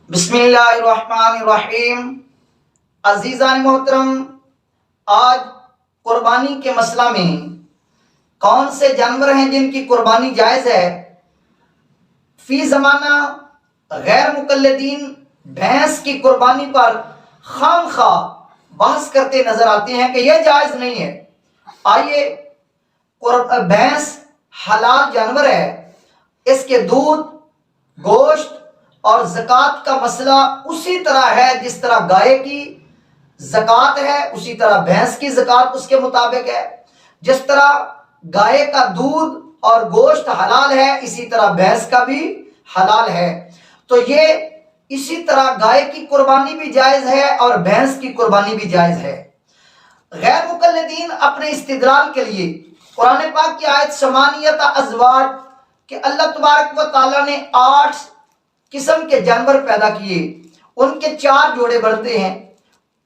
بسم اللہ الرحمن الرحیم۔ عزیزان محترم، آج قربانی کے مسئلہ میں کون سے جانور ہیں جن کی قربانی جائز ہے؟ فی زمانہ غیر مقلدین بھینس کی قربانی پر خام خواہ بحث کرتے نظر آتے ہیں کہ یہ جائز نہیں ہے۔ آئیے، بھینس حلال جانور ہے، اس کے دودھ، گوشت اور زکوٰۃ کا مسئلہ اسی طرح ہے جس طرح گائے کی زکوٰۃ ہے، اسی طرح بھینس کی زکوٰۃ اس کے مطابق ہے۔ جس طرح گائے کا دودھ اور گوشت حلال ہے، اسی طرح بھینس کا بھی حلال ہے۔ تو یہ اسی طرح گائے کی قربانی بھی جائز ہے اور بھینس کی قربانی بھی جائز ہے۔ غیر مقلدین اپنے استدلال کے لیے قرآن پاک کی آیت ثمانیۃ ازواج کہ اللہ تبارک و تعالیٰ نے 8 قسم کے جانور پیدا کیے، ان کے 4 جوڑے بنتے ہیں،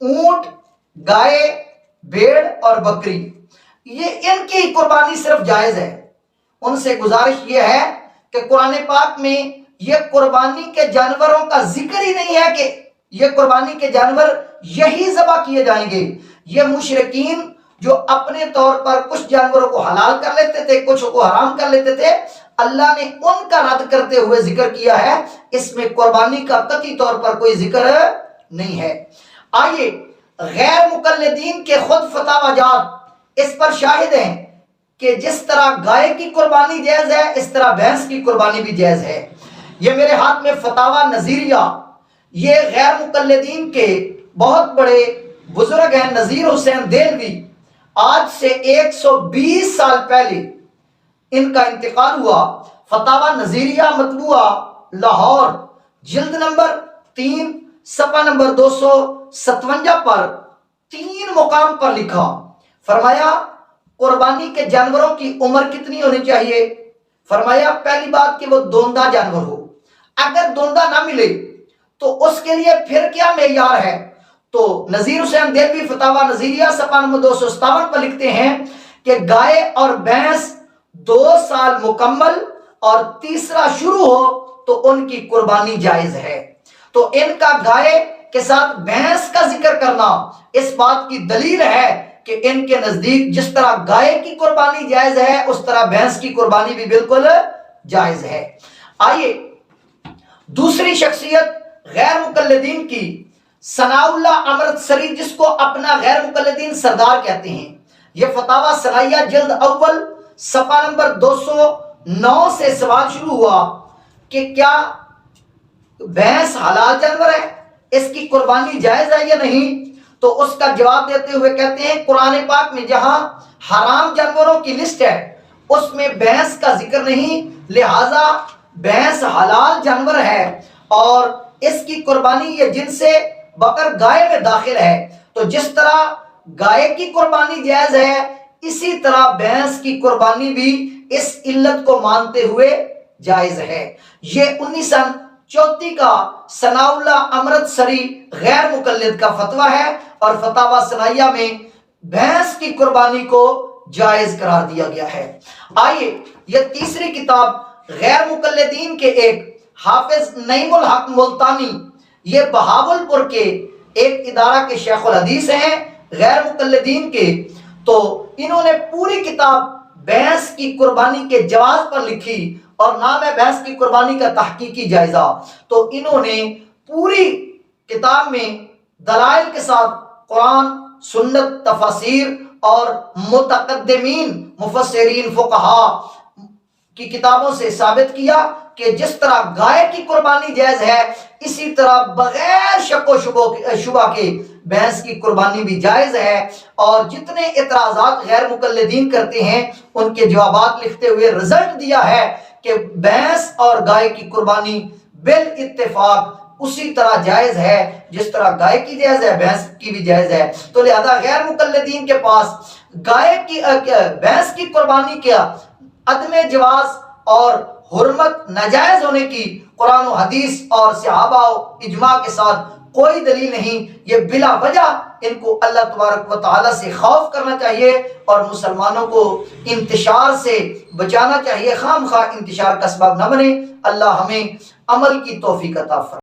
اونٹ، گائے، بھیڑ اور بکری۔ یہ ان کی قربانی صرف جائز ہے۔ ان سے گزارش یہ ہے کہ قرآن پاک میں یہ قربانی کے جانوروں کا ذکر ہی نہیں ہے کہ یہ قربانی کے جانور یہی ذبح کیے جائیں گے۔ یہ مشرکین جو اپنے طور پر کچھ جانوروں کو حلال کر لیتے تھے، کچھ کو حرام کر لیتے تھے، اللہ نے ان کا رد کرتے ہوئے ذکر کیا ہے۔ اس میں قربانی کا قطعی طور پر کوئی ذکر نہیں ہے۔ آئیے، غیر مقلدین کے خود فتاوی جات اس پر شاہد ہیں کہ جس طرح گائے کی قربانی جائز ہے، اس طرح بھینس کی قربانی بھی جائز ہے۔ یہ میرے ہاتھ میں فتاوی نظیریہ، یہ غیر مقلدین کے بہت بڑے بزرگ ہیں، نذیر حسین دہلوی، آج سے 120 سال پہلے ان کا انتقال ہوا۔ فتاوی نظیریہ مطبوعہ لاہور، جلد نمبر 3 صفحہ نمبر 257 پر 3 مقام پر لکھا، فرمایا قربانی کے جانوروں کی عمر کتنی ہونی چاہیے؟ فرمایا پہلی بات کہ وہ دوندہ جانور ہو، اگر دوندہ نہ ملے تو اس کے لیے پھر کیا معیار ہے؟ تو نذیر حسین دہلوی فتاوی نظیریہ صفحہ نمبر 257 پر لکھتے ہیں کہ گائے اور بھینس 2 سال مکمل اور تیسرا شروع ہو تو ان کی قربانی جائز ہے۔ تو ان کا گائے کے ساتھ بھینس کا ذکر کرنا اس بات کی دلیل ہے کہ ان کے نزدیک جس طرح گائے کی قربانی جائز ہے، اس طرح بھینس کی قربانی بھی بالکل جائز ہے۔ آئیے، دوسری شخصیت غیر مقلدین کی ثناء اللہ امرتسری، جس کو اپنا غیر مقلدین سردار کہتے ہیں، یہ فتاوی ثنائیہ جلد اول صفحہ نمبر 209 سے سوال شروع ہوا کہ کیا بھینس حلال جانور ہے، اس کی قربانی جائز ہے یا نہیں؟ تو اس کا جواب دیتے ہوئے کہتے ہیں قرآن پاک میں جہاں حرام جانوروں کی لسٹ ہے اس میں بھینس کا ذکر نہیں، لہذا بھینس حلال جانور ہے اور اس کی قربانی یہ جن سے بقر گائے میں داخل ہے۔ تو جس طرح گائے کی قربانی جائز ہے، اسی طرح بھینس کی قربانی بھی اس علت کو مانتے ہوئے جائز ہے۔ یہ 1934 کا ثناء اللہ امرتسری غیر مقلد کا فتویٰ ہے اور فتاوی ثنائیہ میں بھینس کی قربانی کو جائز قرار دیا گیا ہے۔ آئیے، یہ تیسری کتاب غیر مقلدین کے ایک حافظ نعیم الحق ملتانی، یہ بہاولپور کے ایک ادارہ کے شیخ الحدیث ہیں غیر مقلدین کے، تو انہوں نے پوری کتاب بھینس کی قربانی کے جواز پر لکھی اور نام ہے بھینس کی قربانی کا تحقیقی جائزہ۔ تو انہوں نے پوری کتاب میں دلائل کے ساتھ قرآن، سنت، تفاسیر اور متقدمین مفسرین فقہا کی کتابوں سے ثابت کیا کہ جس طرح گائے کی قربانی جائز ہے، اسی طرح بغیر شک و شبہ کے بھینس کی قربانی بھی جائز ہے۔ اور جتنے اعتراضات غیر مقلدین کرتے ہیں ان کے جوابات لکھتے ہوئے رزلٹ دیا ہے کہ بھینس اور گائے کی قربانی بالاتفاق اسی طرح جائز ہے جس طرح گائے کی جائز ہے، بھینس کی بھی جائز ہے۔ تو لہذا غیر مقلدین کے پاس بھینس کی قربانی کا عدم جواز اور حرمت ناجائز ہونے کی قرآن و حدیث اور صحابہ و اجماع کے ساتھ کوئی دلیل نہیں۔ یہ بلا وجہ ان کو اللہ تبارک و تعالیٰ سے خوف کرنا چاہیے اور مسلمانوں کو انتشار سے بچانا چاہیے، خام خواہ انتشار کا سبب نہ بنے۔ اللہ ہمیں عمل کی توفیق عطا فرمائے۔